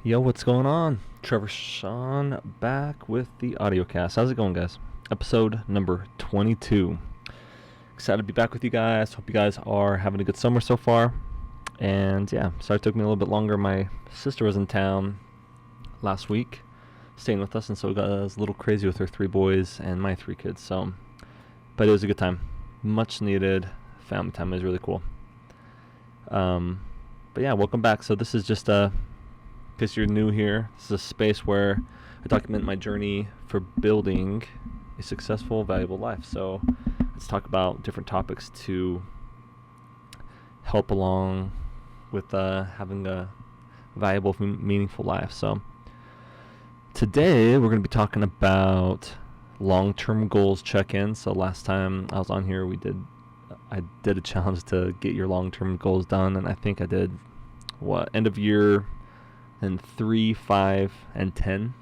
Yo, what's going on? Trevor Sean back with the Audiocast. How's it going, guys? Episode number 22. Excited to be back with you guys. Hope you guys are having a good summer so far. And yeah, sorry it took me a little bit longer. My sister was in town last week, staying with us, and so it was a little crazy with her 3 boys and my 3 kids. But it was a good time. Much needed family time. It was really cool. But yeah, welcome back. So this is just in case you're new here, this is a space where I document my journey for building a successful, valuable life. So let's talk about different topics to help along with having a valuable, meaningful life. So today we're going to be talking about long-term goals check-in. So last time I was on here, I did a challenge to get your long-term goals done, and I think I did end of year and 3, 5, and 10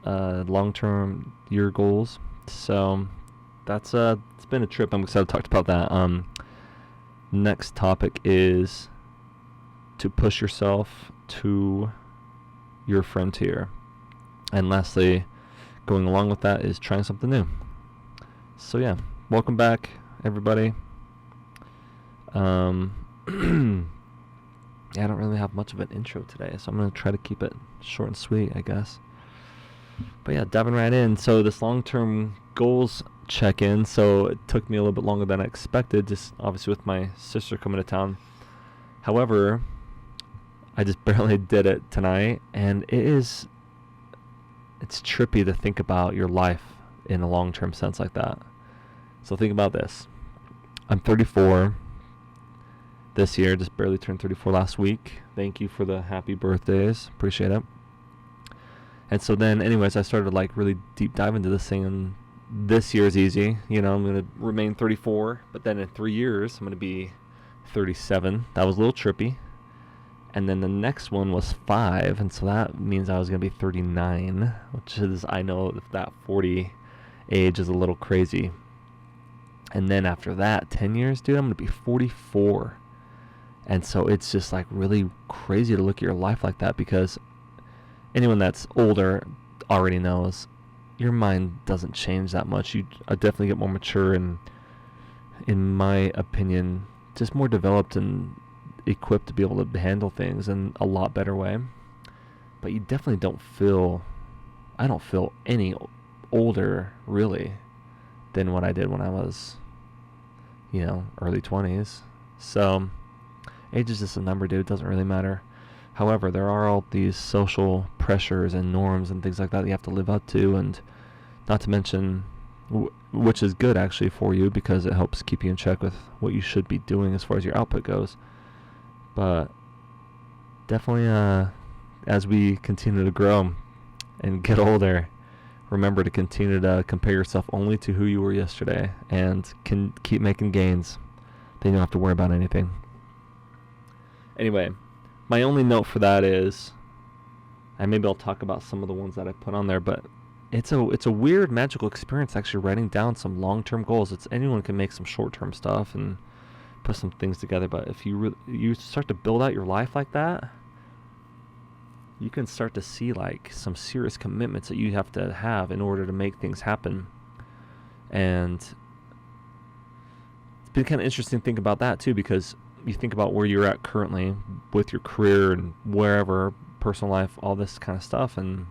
long-term year goals. So that's it's been a trip. I'm excited to talk about that. Next topic is to push yourself to your frontier, and lastly, going along with that is trying something new. So yeah, welcome back, everybody. I don't really have much of an intro today, so I'm going to try to keep it short and sweet, I guess. But yeah, diving right in. So this long-term goals check-in, so it took me a little bit longer than I expected, just obviously with my sister coming to town. However, I just barely did it tonight, and it's trippy to think about your life in a long-term sense like that. So think about this. I'm 34 this year, just barely turned 34 last week. Thank you for the happy birthdays. Appreciate it. And so then, anyways, I started like really deep dive into this thing, and this year is easy. You know, I'm going to remain 34, but then in 3 years, I'm going to be 37. That was a little trippy. And then the next one was 5, and so that means I was going to be 39, which is, I know that 40 age is a little crazy. And then after that, 10 years, dude, I'm going to be 44. And so it's just like really crazy to look at your life like that, because anyone that's older already knows your mind doesn't change that much. You definitely get more mature and, in my opinion, just more developed and equipped to be able to handle things in a lot better way. But you definitely I don't feel any older really than what I did when I was, early 20s. So age is just a number, dude. It doesn't really matter. However, there are all these social pressures and norms and things like that you have to live up to, and not to mention, which is good actually for you because it helps keep you in check with what you should be doing as far as your output goes. But definitely, as we continue to grow and get older, remember to continue to compare yourself only to who you were yesterday, and can keep making gains. Then you don't have to worry about anything. Anyway, my only note for that is, and maybe I'll talk about some of the ones that I put on there, but it's a weird magical experience actually writing down some long-term goals. Anyone can make some short-term stuff and put some things together, but if you start to build out your life like that, you can start to see like some serious commitments that you have to have in order to make things happen. And it's been kind of interesting to think about that too, because you think about where you're at currently with your career and wherever, personal life, all this kind of stuff, and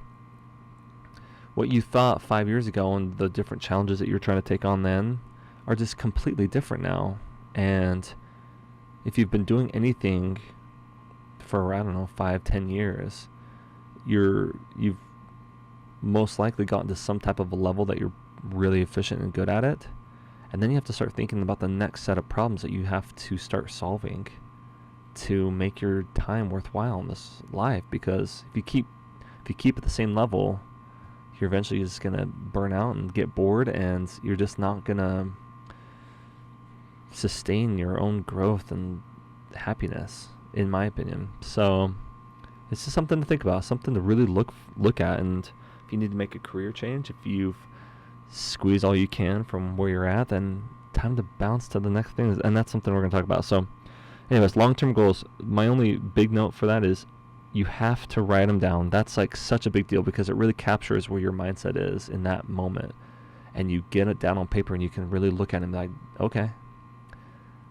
what you thought 5 years ago and the different challenges that you're trying to take on then are just completely different now. And if you've been doing anything for, 5-10 years, you've most likely gotten to some type of a level that you're really efficient and good at it. And then you have to start thinking about the next set of problems that you have to start solving to make your time worthwhile in this life. Because if you keep at the same level, you're eventually just gonna burn out and get bored, and you're just not gonna sustain your own growth and happiness, in my opinion. So it's just something to think about, something to really look at. And if you need to make a career change, if you've squeeze all you can from where you're at, then time to bounce to the next thing. And that's something we're going to talk about. So anyways, long-term goals. My only big note for that is you have to write them down. That's like such a big deal because it really captures where your mindset is in that moment. And you get it down on paper and you can really look at it and be like, okay,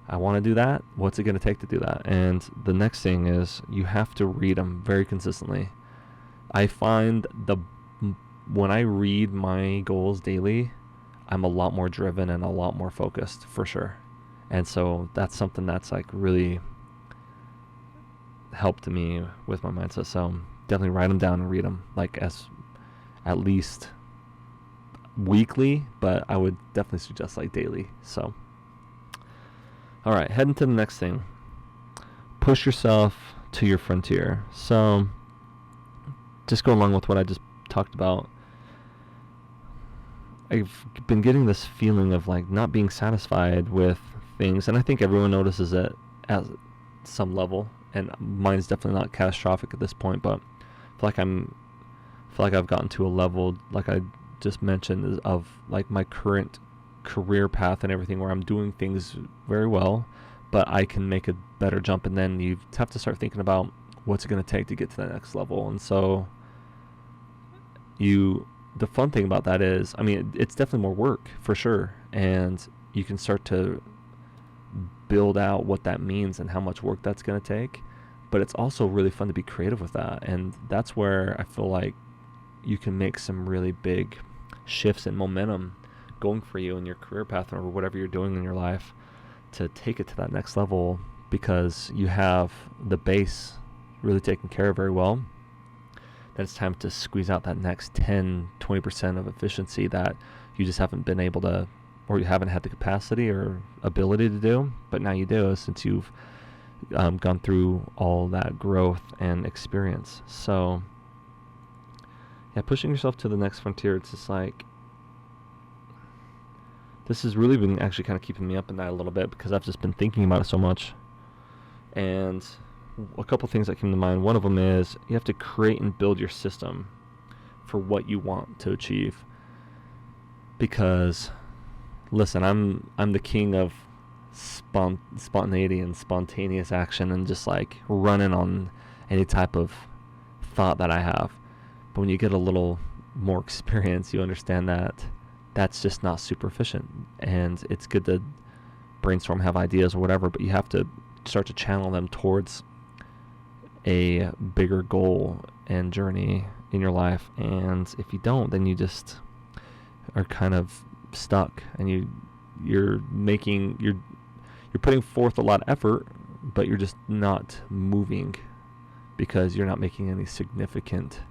I want to do that. What's it going to take to do that? And the next thing is you have to read them very consistently. I find when I read my goals daily, I'm a lot more driven and a lot more focused for sure. And so that's something that's like really helped me with my mindset. So definitely write them down and read them like as at least weekly, but I would definitely suggest like daily. So all right, heading to the next thing. Push yourself to your frontier. So just go along with what I just talked about. I've been getting this feeling of like not being satisfied with things, and I think everyone notices it at some level, and mine's definitely not catastrophic at this point, but I feel like I've gotten to a level, like I just mentioned, of like my current career path and everything, where I'm doing things very well, but I can make a better jump, and then you have to start thinking about what's it going to take to get to the next level. And so the fun thing about that is, I mean, it's definitely more work for sure, and you can start to build out what that means and how much work that's going to take, but it's also really fun to be creative with that. And that's where I feel like you can make some really big shifts in momentum going for you in your career path or whatever you're doing in your life to take it to that next level, because you have the base really taken care of very well. Then it's time to squeeze out that next 10-20% of efficiency that you just haven't been able to, or you haven't had the capacity or ability to do, but now you do, since you've gone through all that growth and experience. So yeah, pushing yourself to the next frontier, it's just like, this has really been actually kind of keeping me up at night a little bit, because I've just been thinking about it so much. And a couple things that came to mind. One of them is you have to create and build your system for what you want to achieve. Because, listen, I'm the king of spontaneity and spontaneous action, and just like running on any type of thought that I have. But when you get a little more experience, you understand that that's just not super efficient. And it's good to brainstorm, have ideas or whatever, but you have to start to channel them towards a bigger goal and journey in your life. And if you don't, then you just are kind of stuck, and you're putting forth a lot of effort, but you're just not moving, because you're not making any significant,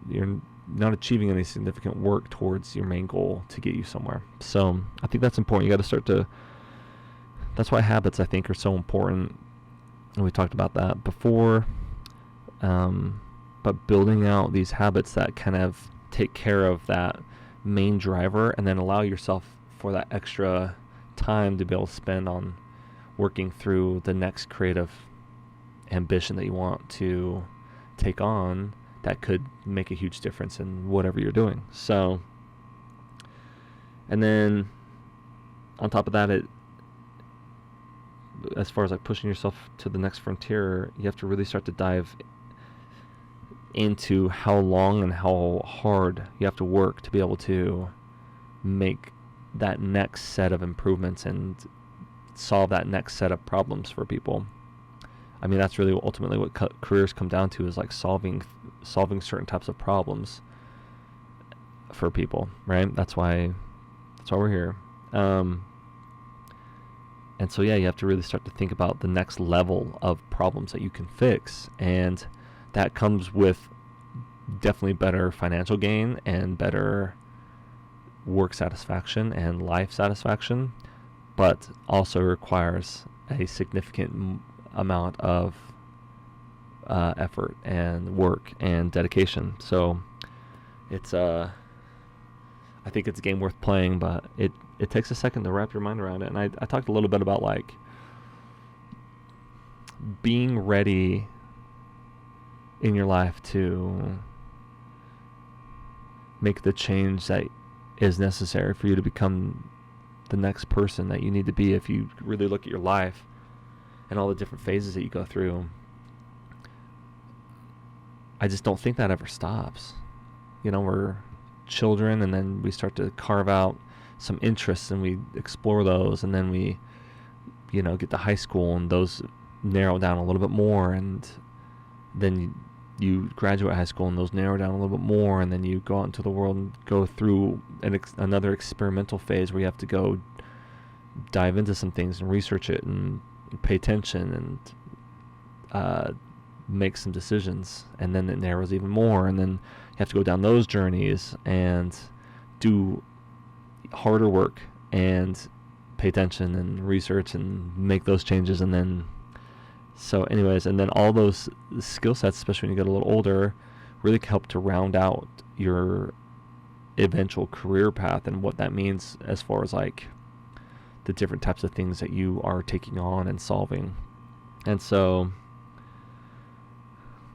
you're not achieving any significant work towards your main goal to get you somewhere. So I think that's important. You got to start to, that's why habits, I think, are so important. And we talked about that before. But building out these habits that kind of take care of that main driver, and then allow yourself for that extra time to be able to spend on working through the next creative ambition that you want to take on, that could make a huge difference in whatever you're doing. So, and then on top of that, as far as like pushing yourself to the next frontier, you have to really start to dive into how long and how hard you have to work to be able to make that next set of improvements and solve that next set of problems for people. I mean, that's really ultimately what careers come down to, is like solving certain types of problems for people, right? That's why we're here. And so yeah, you have to really start to think about the next level of problems that you can fix, and that comes with definitely better financial gain and better work satisfaction and life satisfaction, but also requires a significant amount of effort and work and dedication. So it's I think it's a game worth playing, but it takes a second to wrap your mind around it. And I talked a little bit about like being ready in your life to make the change that is necessary for you to become the next person that you need to be. If you really look at your life and all the different phases that you go through, I just don't think that ever stops. We're children, and then we start to carve out some interests and we explore those, and then we get to high school and those narrow down a little bit more, and then you graduate high school and those narrow down a little bit more, and then you go out into the world and go through another experimental phase where you have to go dive into some things and research it and pay attention and make some decisions, and then it narrows even more, and then you have to go down those journeys and do harder work and pay attention and research and make those changes. And then and then all those skill sets, especially when you get a little older, really help to round out your eventual career path and what that means as far as like the different types of things that you are taking on and solving. And so,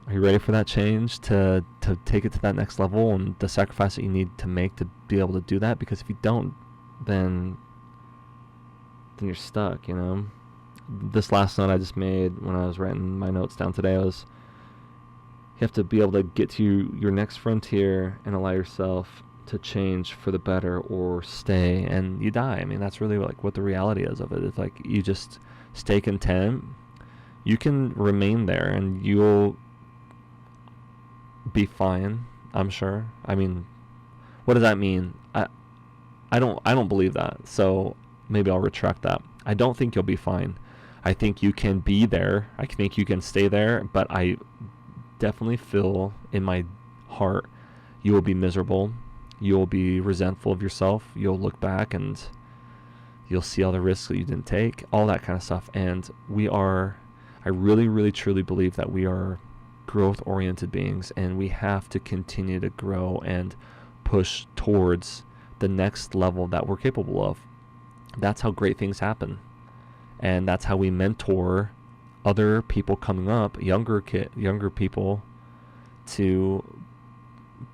are you ready for that change, to take it to that next level, and the sacrifice that you need to make to be able to do that? Because if you don't, then you're stuck, This last note I just made when I was writing my notes down today was, you have to be able to get to your next frontier and allow yourself to change for the better or stay and you die. I mean, that's really like what the reality is of it. It's like you just stay content. You can remain there and you'll be fine, I'm sure. I mean, what does that mean? I don't believe that. So maybe I'll retract that. I don't think you'll be fine. I think you can be there. I think you can stay there, but I definitely feel in my heart you will be miserable. You'll be resentful of yourself. You'll look back and you'll see all the risks that you didn't take, all that kind of stuff. And I really, really, truly believe that we are growth-oriented beings, and we have to continue to grow and push towards the next level that we're capable of. That's how great things happen. And that's how we mentor other people coming up, younger people, to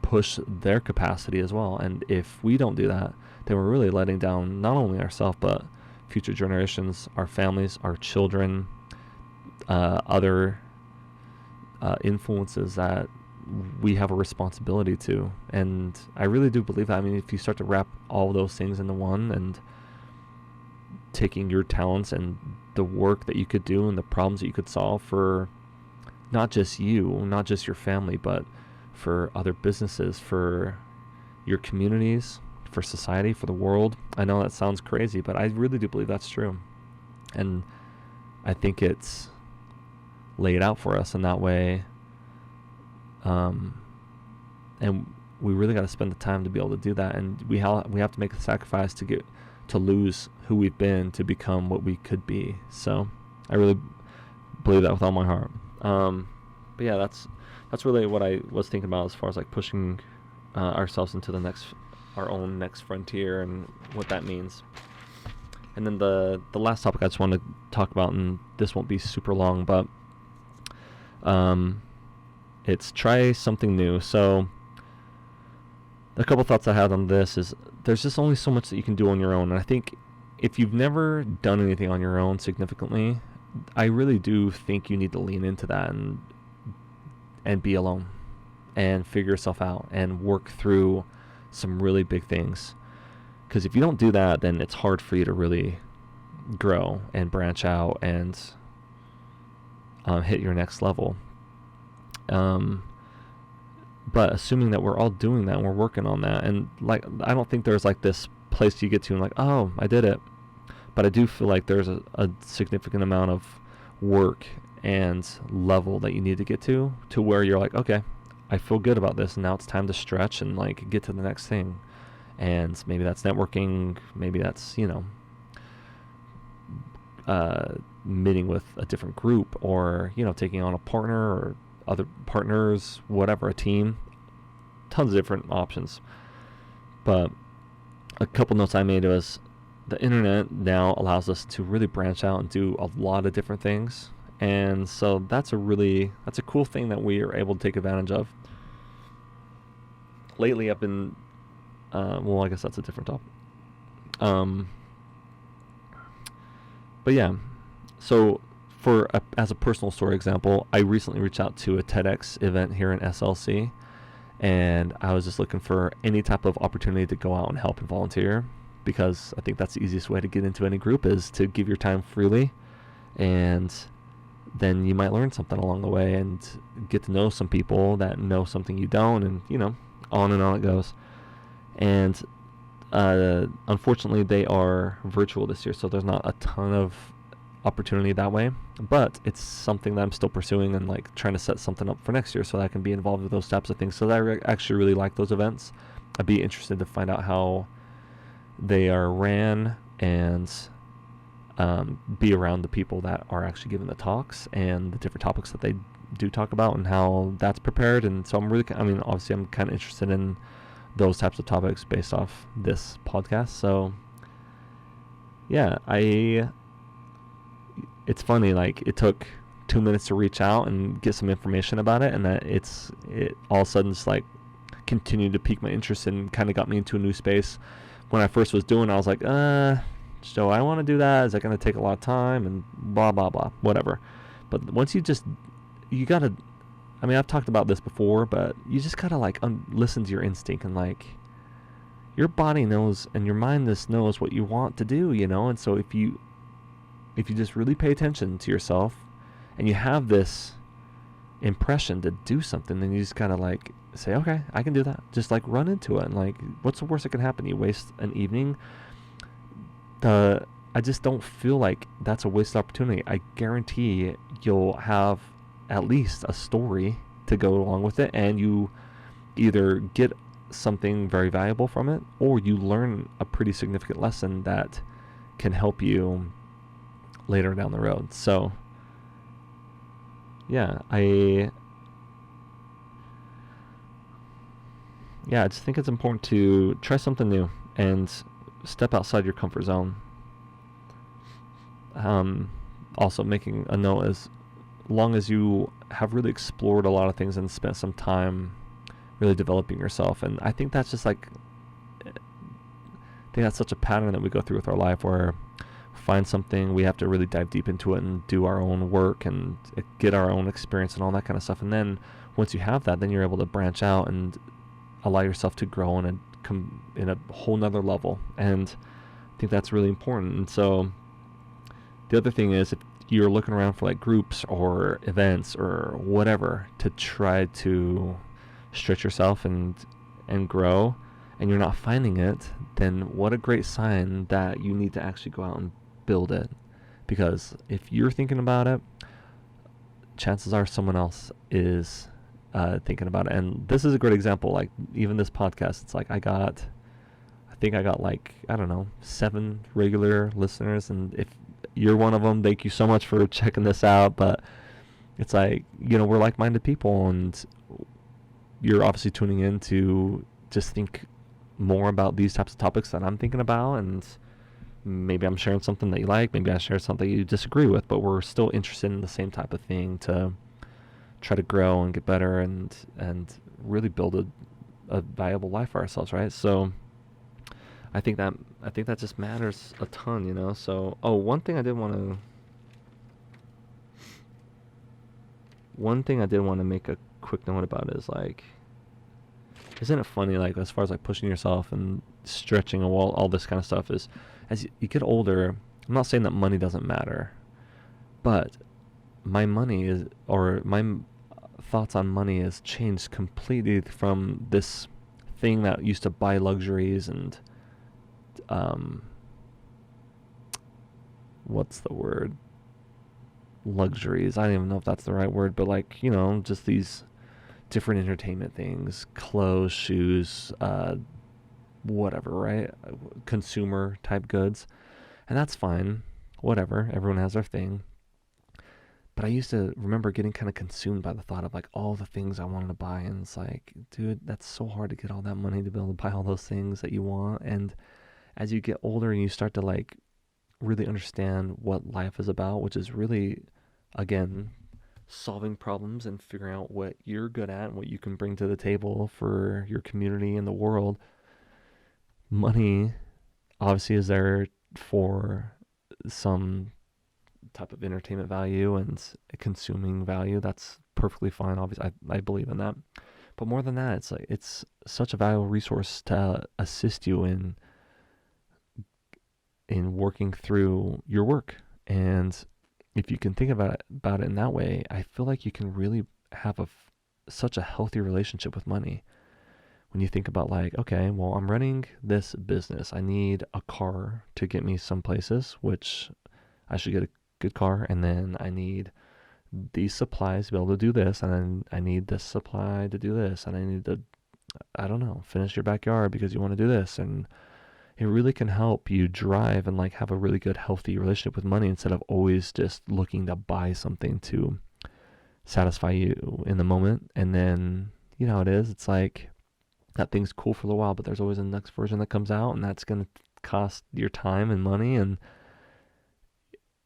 push their capacity as well. And if we don't do that, then we're really letting down not only ourselves, but future generations, our families, our children, other influences that we have a responsibility to. And I really do believe that. I mean, if you start to wrap all those things into one, and taking your talents and the work that you could do and the problems that you could solve for not just you, not just your family, but for other businesses, for your communities, for society, for the world. I know that sounds crazy, but I really do believe that's true. And I think it's laid out for us in that way. And we really got to spend the time to be able to do that. And we have to make a sacrifice to lose who we've been to become what we could be. So I really believe that with all my heart. But yeah, that's really what I was thinking about as far as like pushing ourselves into our own next frontier and what that means. And then the last topic I just want to talk about, and this won't be super long, but it's try something new. So a couple thoughts I had on this is there's just only so much that you can do on your own. And I think if you've never done anything on your own significantly, I really do think you need to lean into that and be alone and figure yourself out and work through some really big things. Because if you don't do that, then it's hard for you to really grow and branch out and hit your next level. But assuming that we're all doing that and we're working on that, and like I don't think there's like this place you get to and like, oh, I did it. But I do feel like there's a significant amount of work and level that you need to get to where you're like, okay, I feel good about this, and now it's time to stretch and like get to the next thing. And maybe that's networking, maybe that's, meeting with a different group, or, taking on a partner or other partners, whatever, a team, tons of different options. But a couple notes I made was the internet now allows us to really branch out and do a lot of different things. And so that's a cool thing that we are able to take advantage of. Lately I've been, I guess that's a different topic. But yeah, so as a personal story example, I recently reached out to a TEDx event here in SLC, and I was just looking for any type of opportunity to go out and help and volunteer, because I think that's the easiest way to get into any group is to give your time freely, and then you might learn something along the way and get to know some people that know something you don't, and on and on it goes. And unfortunately, they are virtual this year, so there's not a ton of opportunity that way, but it's something that I'm still pursuing and like trying to set something up for next year so that I can be involved with those types of things. So I actually really like those events. I'd be interested to find out how they are ran and be around the people that are actually giving the talks and the different topics that they do talk about and how that's prepared. And so obviously I'm kind of interested in those types of topics based off this podcast. So yeah, it's funny, like it took 2 minutes to reach out and get some information about it, and that it all of a sudden just like continued to pique my interest and kind of got me into a new space. When I first was doing it, I was like, so I want to do that. Is that going to take a lot of time and blah, blah, blah, whatever. But once you got to, I've talked about this before, but you just got to like listen to your instinct, and like your body knows and your mind just knows what you want to do, and so if you just really pay attention to yourself and you have this impression to do something, then you just gotta like say, okay, I can do that. Just like run into it, and like, what's the worst that can happen? You waste an evening. I just don't feel like that's a wasted opportunity. I guarantee you'll have at least a story to go along with it, and you either get something very valuable from it, or you learn a pretty significant lesson that can help you later down the road. So yeah, I just think it's important to try something new and step outside your comfort zone. Also making a note, as long as you have really explored a lot of things and spent some time really developing yourself, and I think that's just like, that's such a pattern that we go through with our life, where find something, we have to really dive deep into it and do our own work and get our own experience and all that kind of stuff. And then once you have that, then you're able to branch out and allow yourself to grow in a whole nother level. And I think that's really important. And so the other thing is, if you're looking around for like groups or events or whatever to try to stretch yourself and grow, and you're not finding it, then what a great sign that you need to actually go out and build it. Because if you're thinking about it, chances are someone else is thinking about it. And this is a great example. Like even this podcast, it's like I think I got like, I don't know, 7 regular listeners, and if you're one of them, thank you so much for checking this out. But it's like, we're like-minded people, and you're obviously tuning in to just think more about these types of topics that I'm thinking about, and maybe I'm sharing something that you like, maybe I share something you disagree with, but we're still interested in the same type of thing to try to grow and get better and really build a valuable life for ourselves, right? So I think that just matters a ton, So one thing I did want to make a quick note about is, like, isn't it funny, like, as far as like pushing yourself and stretching a wall, all this kind of stuff, is as you get older, I'm not saying that money doesn't matter, but my thoughts on money has changed completely from this thing that used to buy luxuries and what's the word? Luxuries. I don't even know if that's the right word, but like, just these different entertainment things, clothes, shoes, whatever, right? Consumer type goods. And that's fine. Whatever. Everyone has their thing. But I used to remember getting kind of consumed by the thought of like all the things I wanted to buy. And it's like, dude, that's so hard to get all that money to be able to buy all those things that you want. And as you get older and you start to like really understand what life is about, which is really, again, solving problems and figuring out what you're good at and what you can bring to the table for your community and the world. Money obviously is there for some type of entertainment value and consuming value. That's perfectly fine. Obviously, I believe in that. But more than that, it's such a valuable resource to assist you in working through your work. And if you can think about it in that way, I feel like you can really have such a healthy relationship with money. When you think about like, okay, well, I'm running this business. I need a car to get me some places, which I should get a good car. And then I need these supplies to be able to do this. And then I need this supply to do this. And I need to, I don't know, finish your backyard because you want to do this. And it really can help you drive and like have a really good, healthy relationship with money instead of always just looking to buy something to satisfy you in the moment. And then, you know how it is. It's like, that thing's cool for a little while, but there's always a next version that comes out, and that's going to cost your time and money. And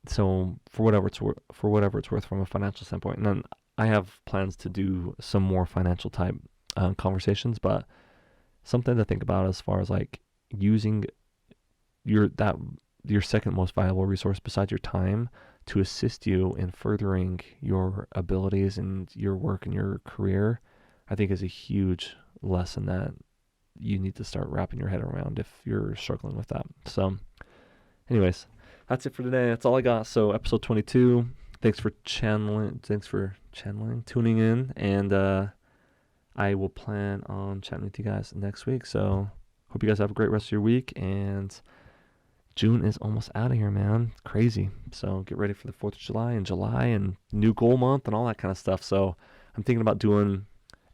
so for whatever it's worth from a financial standpoint. And then I have plans to do some more financial type conversations, but something to think about as far as like using your second most valuable resource besides your time to assist you in furthering your abilities and your work and your career, I think is a huge lesson that you need to start wrapping your head around if you're struggling with that. So anyways, that's it for today. That's all I got. So episode 22. Thanks for tuning in, and I will plan on chatting with you guys next week. So hope you guys have a great rest of your week, and June is almost out of here, man. Crazy. So get ready for the 4th of July and new goal month and all that kind of stuff. So I'm thinking about doing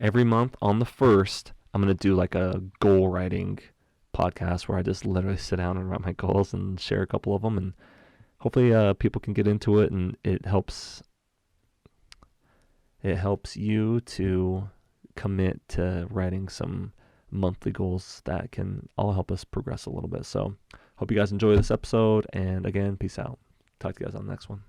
every month on the 1st, I'm going to do like a goal writing podcast where I just literally sit down and write my goals and share a couple of them. And hopefully people can get into it, and it helps you to commit to writing some monthly goals that can all help us progress a little bit. So hope you guys enjoy this episode. And again, peace out. Talk to you guys on the next one.